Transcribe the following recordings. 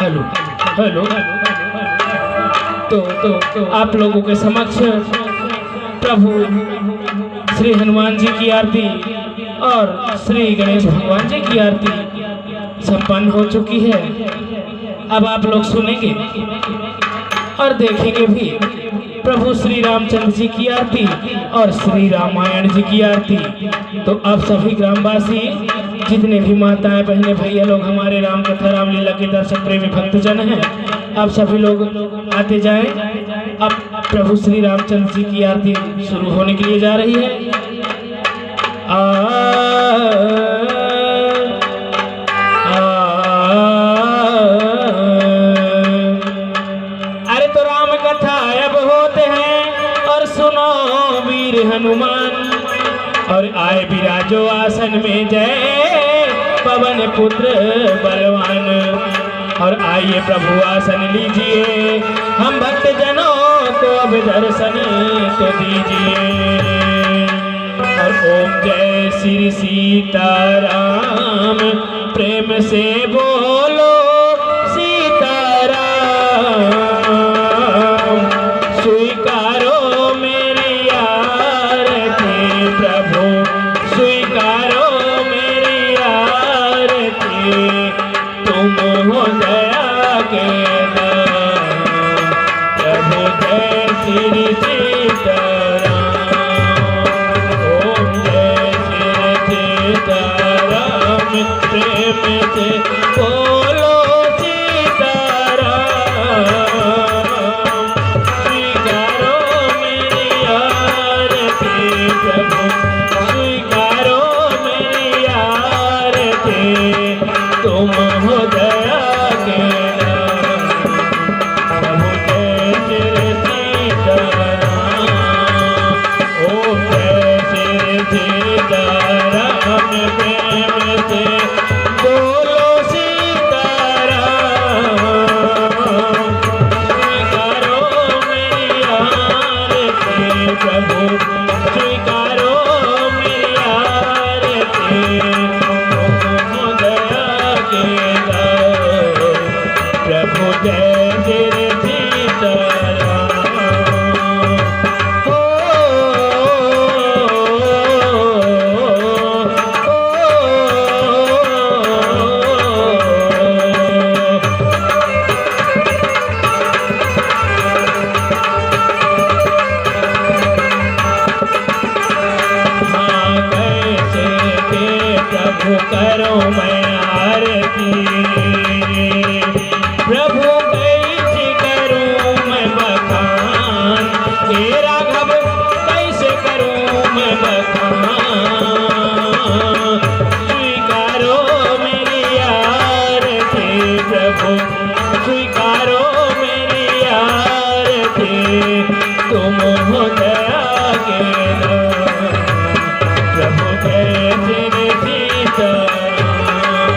Hello hello. तो आप लोगों के समक्ष प्रभु श्री हनुमान जी की आरती और श्री गणेश भगवान जी की आरती संपन्न हो चुकी है। अब आप लोग सुनेंगे और देखेंगे भी प्रभु श्री रामचंद्र जी की आरती और श्री रामायण जी की आरती। तो अब सभी ग्रामवासी, जितने भी माताएं बहनें भैया लोग हमारे राम कथा रामलीला के दर्शक प्रेमी भक्तजन हैं, अब सभी लोग आते जाएं। अब प्रभु श्री रामचंद्र जी की आरती शुरू होने के लिए जा रही है। अरे तो राम कथा अब होते हैं और सुनो वीर हनुमान, और आए विराजो आसन में जय पवन पुत्र बलवान। और आइए प्रभु आसन लीजिए, हम भक्त जनों को अब दर्शन तो दीजिए। और ओम जय श्री सीताराम, प्रेम से बोलो सीताराम। स्वीकारो मेरी आरती प्रभु, स्वीकारो मेरी आरती। तुम हो दया के दान, प्रभु जय श्री सीताराम। ओम जय श्री सीताराम, प्रेम से बोलो सीताराम। स्वीकारो मेरी आरती प्रभु, स्वीकारो मेरी आरती। तुम हो दया के दान, प्रभु जय श्री सीताराम। ओम जय श्री सीताराम, प्रेम से बोलो सीताराम। स्वीकारो मेरी आरती प्रभु, स्वीकारो मेरी आरती। तुम हो दया के दान, प्रभु जय श्री सीताराम। प्रभु करो मैं आरती, प्रभु कैसे करूं मैं बखान। हे राघव कैसे करूं मैं बखान। स्वीकारो मेरी आरती प्रभु, स्वीकारो मेरी आरती। तुम हो दया के दान, प्रभु जय श्री सीताराम।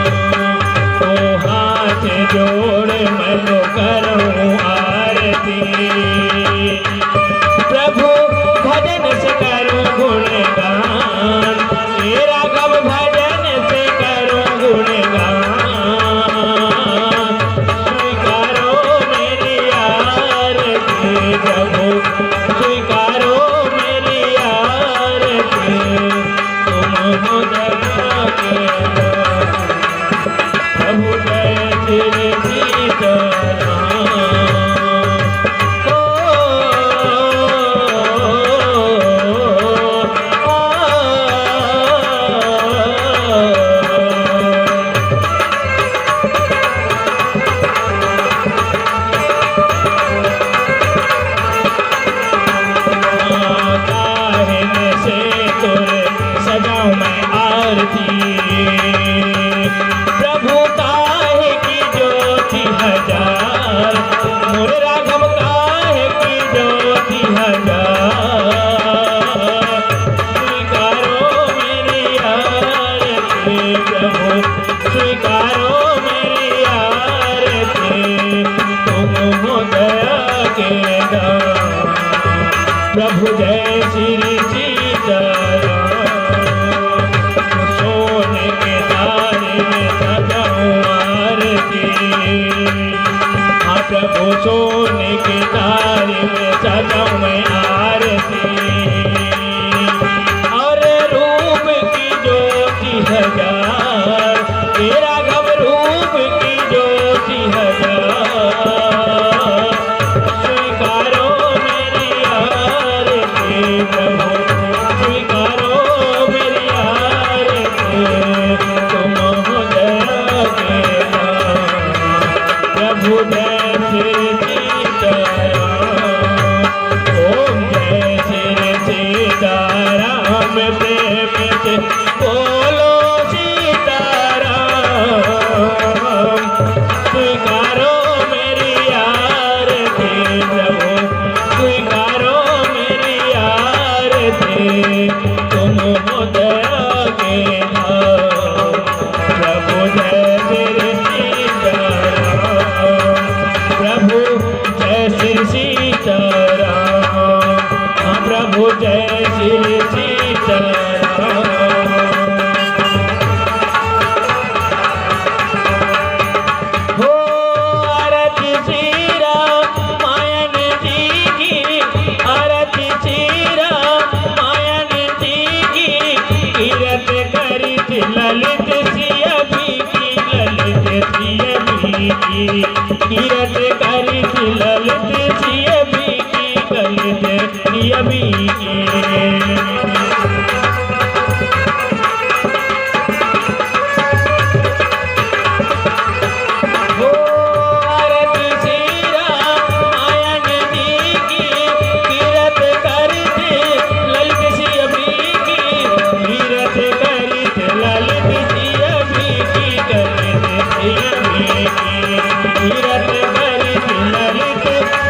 ओ हाथ जोड़ मैं तो करूं आरती, प्रभु भजन से करूं गुणगान। हे राघव भजन से करूं गुणगान। स्वीकारो मेरी आरती प्रभु, स्वीकारो मेरी आरती। तुम हो दया के दान, प्रभु जय श्री सीताराम। सजाऊं मैं आरती, प्रभु काहे की ज्योति हजार। मोरे राघव काहे की ज्योति हजार। स्वीकारो मेरी आरती प्रभु, स्वीकारो मेरी आरती। तुम हो दया के दान, प्रभु जय श्री सीताराम। सोने के तारे में सजाऊं आरती, प्रभु सोने के तारे में सजाऊं मैं आरती, और रूप की ज्योति हजार, तेरा घम रूप की ज्योति हजार, स्वीकारो मेरी आरती प्रभु, स्वीकारो मेरी आरती, तुम हो दया के नाम, प्रभु जय श्री सीताराम, ओम जय श्री सीताराम, प्रेम से बोलो सीताराम, स्वीकारो मेरी आरती प्रभु, स्वीकारो मेरी आरती, तुम हो दया के नाम, प्रभु जय श्री सीताराम, प्रभु जय श्री सीताराम, हाँ प्रभु जय श्री सीताराम। हो आरती श्री राम मायन जी की, आरती श्री राम मायन जी की, कीरत करित ललित सिया भी की, ललित सिया भी की, कीरत करित ललित सिया भी की, ललित सिया भी की। हो आरती श्री राम मायन जी की, कीरत करित ललित सिया भी की, कीरत करित ललित सिया भी की, ललित सिया भी की, कीरत करित ललित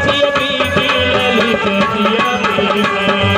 सिया भी की, ललित सिया भी की।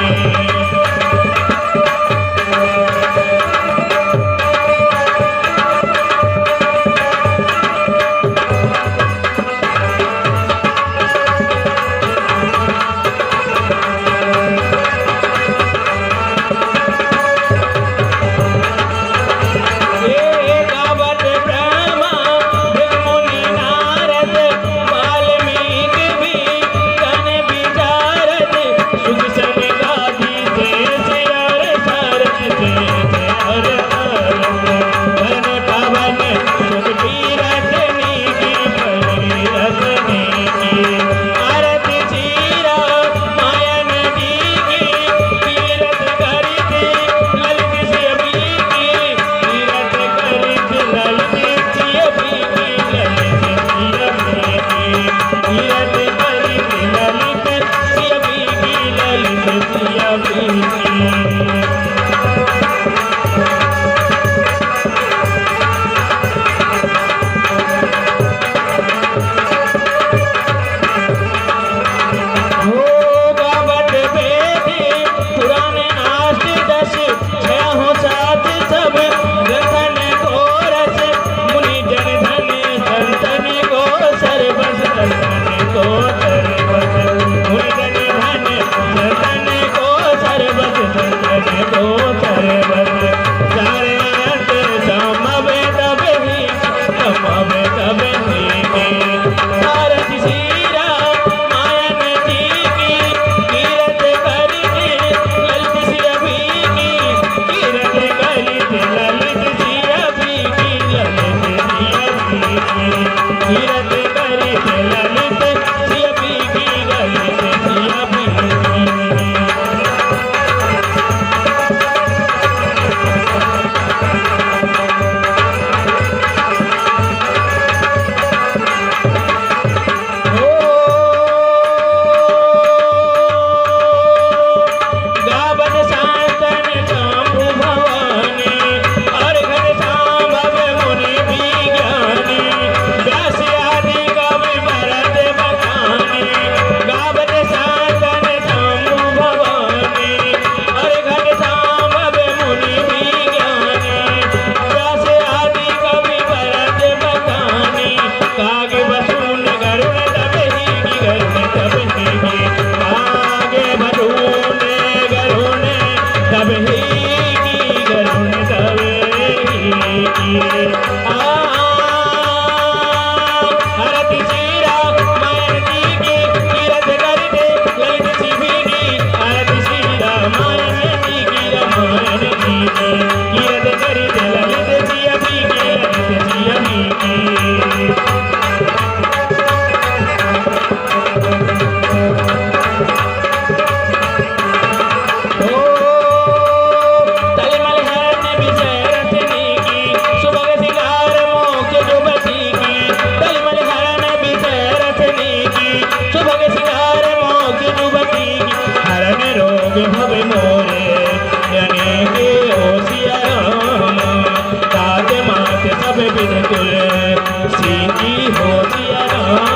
हो दिया रामा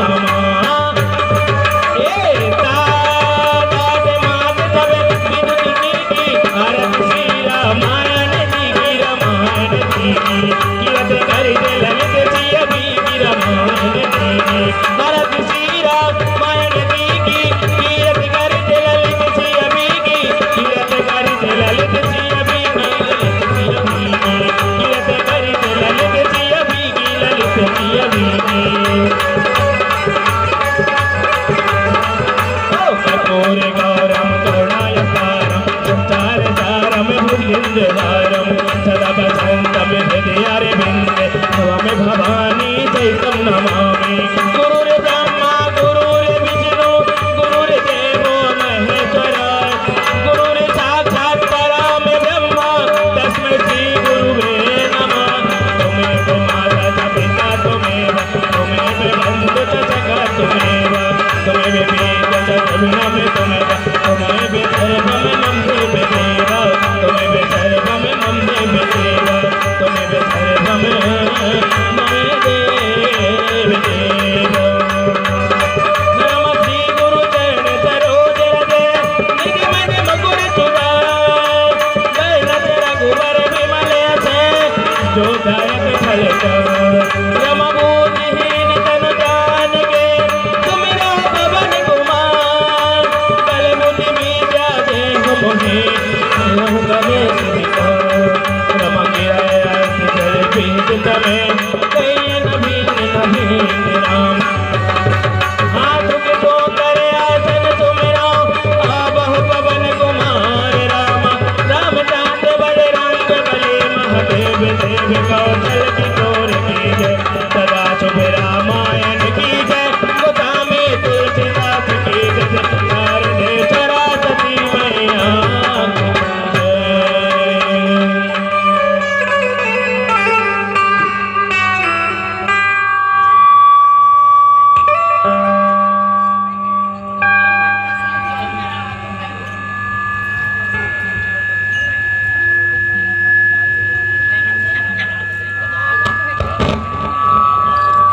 सदा बसंतम हृदय बिंदे भवामि भवानी चैतम नमामि गुरुर् ब्रह्मा गुरुर् विष्णु गुरुर्देवो महेश्वराय गुरुर् साक्षात् परम ब्रह्म तस्मै श्री गुरुवे नमः त्वमेव माता च पिता त्वमेव बन्धु च सखा त्वमेव वेद च द्रविणं त्वमेव सर्वं मम देव त्वमेव सर्वं मम देव त्वमेव सर्वं मम देव नमः श्री गुरु चरण सरोज रजे निज मन मुकुर सुधार जय रघुवर विमल से जो दायक फल रम बुद्धिहीन तनु जान के सुमिरो पवन कुमार कल बुद्धि विद्या देहु मोहि कवे रम जल पीत तमे कई नभी राम हाथ के तो करे आसन सुमिरो आबहु पवन कुमार राम रामचंद्र बड़े रंग बले महादेव देव कौशल की तोर की जय सदा शुभ रामायण की जय गोदामे तुलसीदास की जय शारदे सरस्वती मैया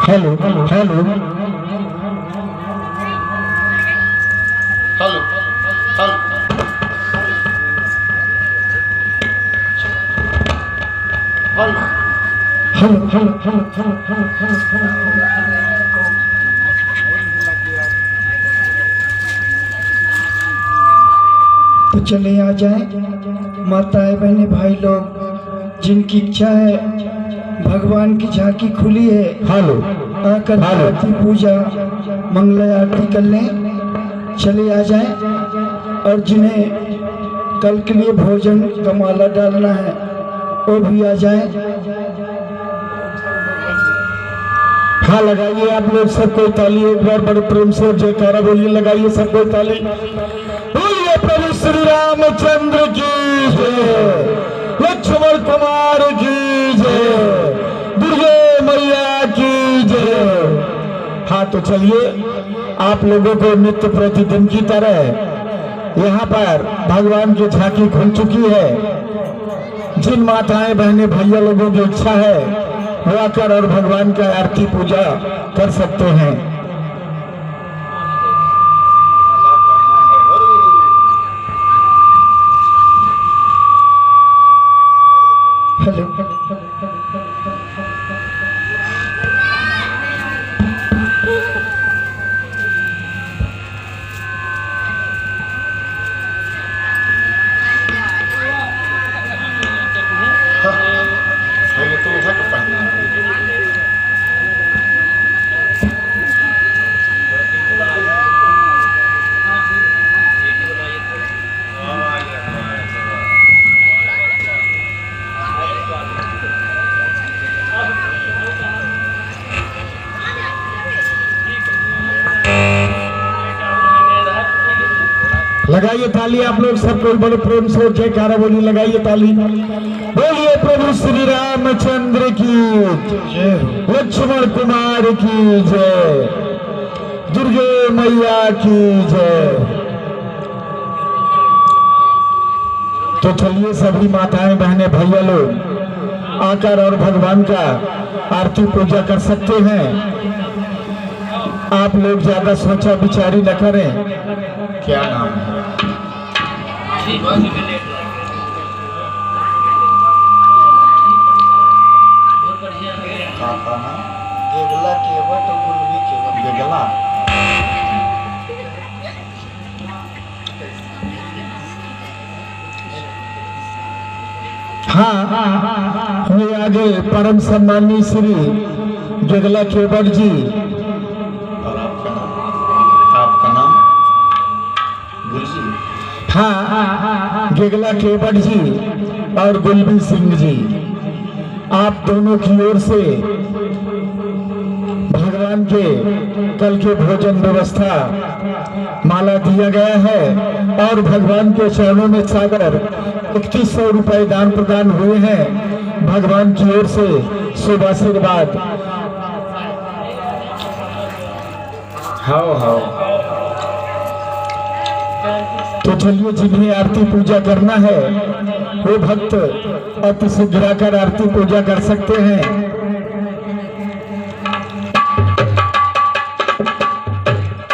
hello hello hello hello hello hello तो चले आ जाए माताएं बहने भाई लोग जिनकी इच्छा है भगवान की झांकी खुली है हेलो आकर आरती पूजा मंगल आरती कर लें चले आ जाएं और जिन्हें कल के लिए भोजन का माला डालना है वो भी आ जाएं। हाँ लगाइए आप लोग सब कोई ताली एक बार बड़े प्रेम से जयकारा बोलिए लगाइए सब कोई ताली बोलिए प्रभु श्री रामचंद्र की जय लक्ष्मण कुमार की जय दुर्गे मैया की जय। हाँ तो चलिए आप लोगों को नित्य प्रतिदिन की तरह यहाँ पर भगवान की झांकी खुल चुकी है। जिन माताएं बहनें भैया लोगों की इच्छा है वो आकर और भगवान का आरती पूजा कर सकते हैं। लगाइए ताली आप लोग सब कोई बड़े प्रेम से जयकारा बोली लगाइए ताली बोलिए प्रभु श्री रामचंद्र की जय लक्ष्मण कुमार की जय दुर्गे मैया की जय। तो चलिए सभी माताएं बहनें भैया लोग आकर और भगवान का आरती पूजा कर सकते हैं। आप लोग ज्यादा सोचा विचारी न करें। क्या नाम है? गेगला केवट गुलवी केवट गेगला। हाँ, हुए आगे परम सम्मानी श्री गेगला केवट जी। और आपका नाम? आपका नाम? गुलजी। हाँ, गेगला केवट जी और गुलबी सिंह जी, आप दोनों की ओर से भगवान के कल के भोजन व्यवस्था माला दिया गया है और भगवान के चरणों में सागर 3100 रुपए दान प्रदान हुए हैं। भगवान की ओर से शुभ आशीर्वाद। हाँ, तो चलिए, जिन्हें आरती पूजा करना है वो भक्त अति शीघ्र आकर आरती पूजा कर सकते हैं।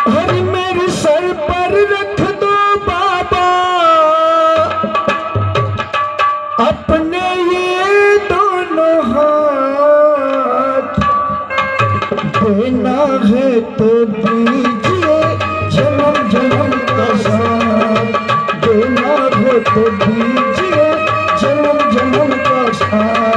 हरि मेरे सर पर रख दो बाबा अपने ये दोनों हाथ, देना है तो दीजिए जन्म जन्म का साथ, देना है तो दीजिए जन्म जन्म का साथ।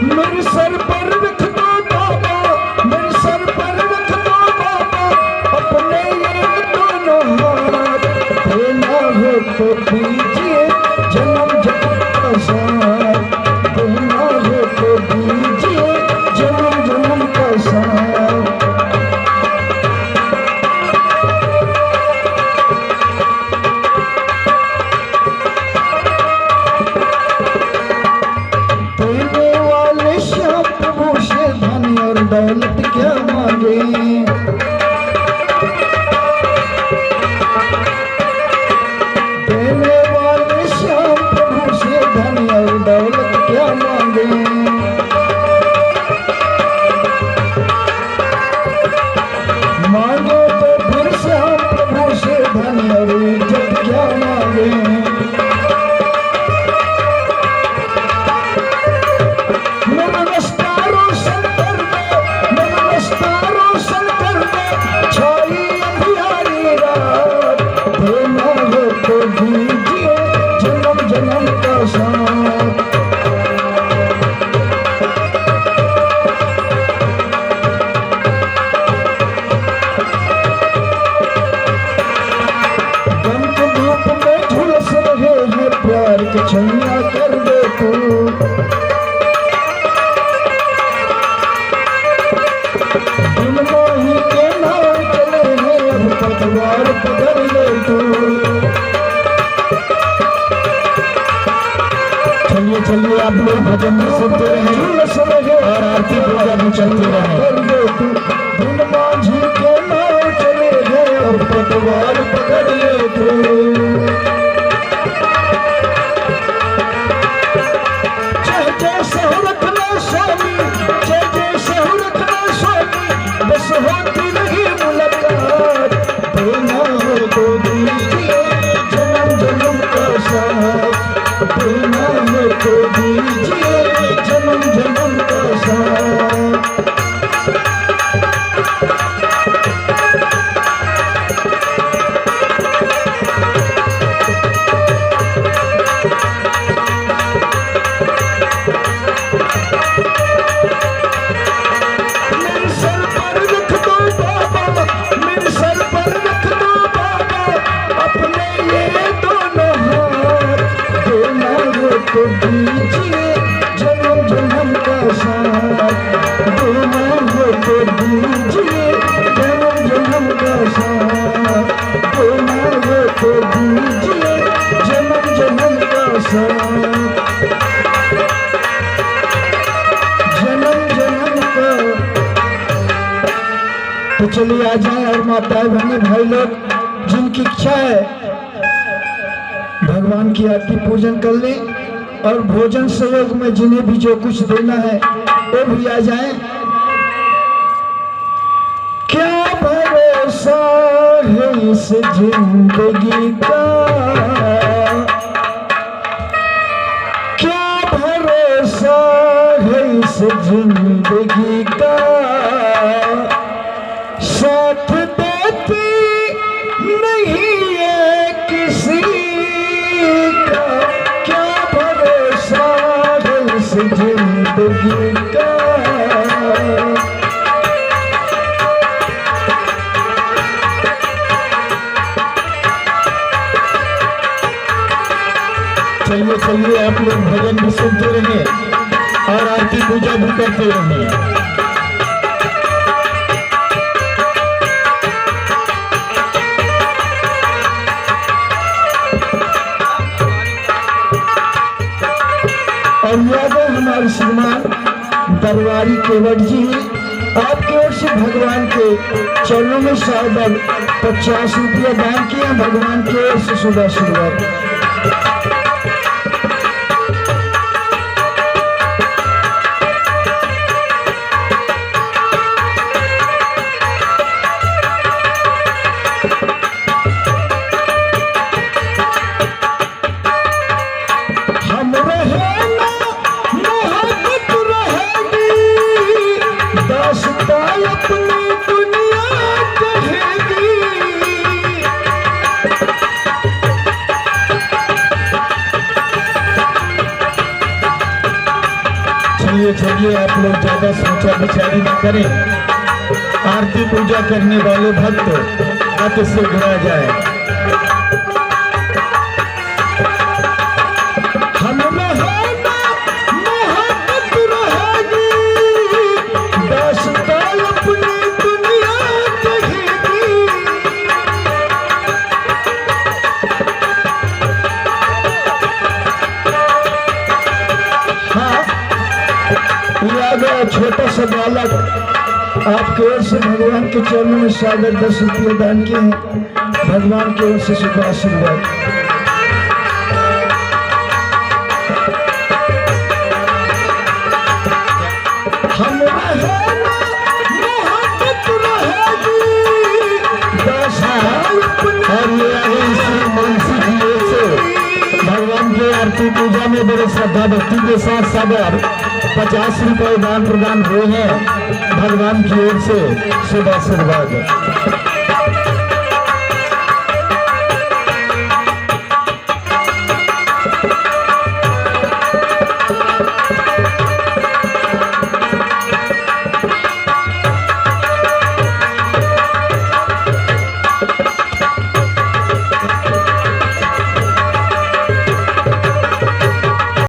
मेरे सर पर रख दो बाबा, मेरे सर पर रख दो बाबा अपने ये दोनों हाथ, देना हो तो दीजिए जन्म जन्म का साथ, देना हो तो दीजिए जन्म जन्म का साथ। देने वाले श्याम प्रभु से धन और दौलत क्या मांगे, देने वाले श्याम प्रभु से धन और दौलत क्या मांगे। मांगे तो फिर श्याम प्रभु से धन और इज्जत क्या मांगे। मेरा रास्ता रोशन कर दे, मेरा रास्ता रोशन कर दे, छाई अंधियारी रात, देना हो तो दीजिए जन्म जन्म का साथ। गम के धूप में झुलस रहे हैं प्यार के छैया कर दे तू, दिलमोही के नाम चले हैं अब पतवार पकड़ ले तू। चलिए चलिए, आप लोग भजन में सुनते रहे और आरती पूजा भी चलती रहे। दिलमाझी के नाम चले हैं अब पतवार पकड़ ले तू। जय जय सहु रखना स्वामी, जय जय सहु रखना स्वामी, बस होती नहीं मुलाकात, देना हो तो दीजिए जन्म जन्म का साथ, देना हो तो दीजिए जन्म जन्म का साथ। तो चलिए आ जाएं और माताएं बहनें भाई लोग जिनकी इच्छा है भगवान की आरती पूजन कर लें और भोजन सहयोग में जिन्हें भी जो कुछ देना है वो भी आ जाएं। क्या भरोसा है इस जिंदगी का, क्या भरोसा है इस जिंदगी का, साथ देती नहीं है किसी का, क्या भरोसा है इस जिंदगी का। चलिए चलिए आप लोग भजन भी सुनते रहिए और आरती पूजा भी करते रहिए। और याद है हमारे श्रीमान दरबारी केवट जी आपकी ओर से भगवान के चरणों में शायद 50 रुपया दान किए भगवान की ओर से सुबह शुरुआत। हम रहे ना मोहब्बत रहेगी, दास्तां अपनी दुनिया कहेगी। चलिए चलिए आप लोग ज्यादा सोचा विचारी न करें, आरती पूजा करने वाले भक्त अति शीघ्र आ जाए। हम रहे ना मोहब्बत रहेगी, दास्तां अपनी दुनिया कहेगी। हाँ याद है छोटा सा बालक आपकी ओर से भगवान के चरणों में सागर 10 रुपये दान किए हैं भगवान की ओर से शुभ आशीर्वाद। हम रहे ना मोहब्बत रहेगी, दास्तां अपनी। और ये आगे श्री मुंशी की ओर से भगवान की आरती पूजा में बड़े श्रद्धा भक्ति के साथ सागर 50 रुपए दान प्रदान हुए हैं भगवान की ओर से शुभ आशीर्वाद।